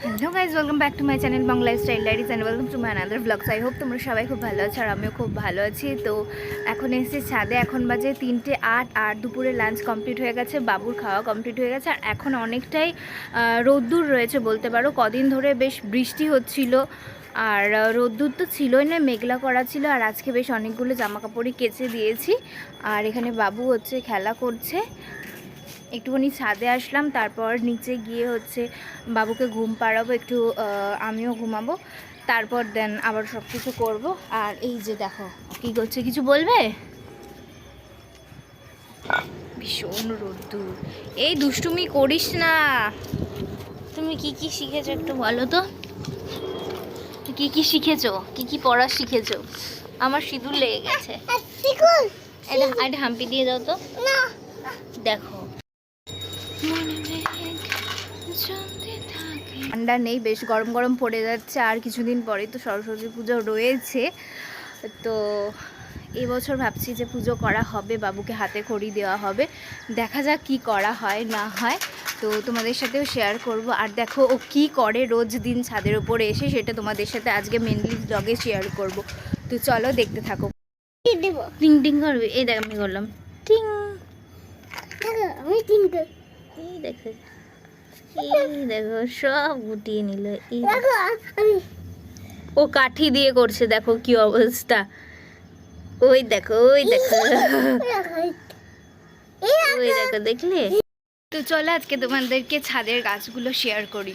Hello guys, welcome back to my channel Bangla lifestyle diaries and welcome to my another blogs. I hope তোমরা সবাই খুব ভালো আছো আর আমিও খুব ভালো আছি। তো এখন এসেছি ছাদে, এখন বাজে 3:08 আর দুপুরে লাঞ্চ কমপ্লিট হয়ে গেছে, বাবুর খাওয়া কমপ্লিট হয়ে গেছে। আর এখন অনেকটাই রোদ্দুর রয়েছে বলতে পারো। কদিন ধরে বেশ বৃষ্টি হচ্ছিল আর রোদ্দুর তো ছিলই না, মেঘলা করা ছিল। আর আজকে বেশ অনেকগুলো জামাকাপড়ই কেচে দিয়েছি। আর এখানে বাবু হচ্ছে খেলা করছে। একটুখানি ছাদে আসলাম, তারপর নিচে গিয়ে হচ্ছে বাবুকে ঘুম পাড়াবো, একটু আমিও ঘুমাবো, তারপর দেন আবার সব কিছু করবো। আর এই যে দেখো কী করছে, কিছু বলবে? ভীষণ রোদ্দুর, এই দুষ্টুমি করিস না। তুমি কি কি শিখেছো একটু বলো তো, কি কি শিখেছো, কি কি পড়া শিখেছো? আমার সিঁদুর লেগে গেছে, এটা হাম্পি দিয়ে দাও তো। দেখো ঠান্ডা নেই, বেশ গরম গরম পড়ে যাচ্ছে। আর কিছুদিন পরেই তো সরস্বতী পুজো রয়েছে। তো এবছর ভাবছি যে পুজো করা হবে, বাবুকে হাতে খড়ি দেওয়া হবে। দেখা যাক কি করা হয় না হয়, তো তোমাদের সাথেও শেয়ার করব। আর দেখো ও কি করে রোজ দিন ছাদের উপরে এসে, সেটা তোমাদের সাথে আজকে মেনলি ব্লগে শেয়ার করব। তো চলো দেখতে থাকো। টিং টিং করবে, এই দেখ আমি করলাম টিং, এই দেখো দেখো সব গুটিয়ে নিল। ও কাঠি দিয়ে করছে, দেখো কি অবস্থা। ওই দেখো ওই দেখো ওই দেখো, দেখলে? তো চলো আজকে তোমাদেরকে ছাদের গাছগুলো শেয়ার করি।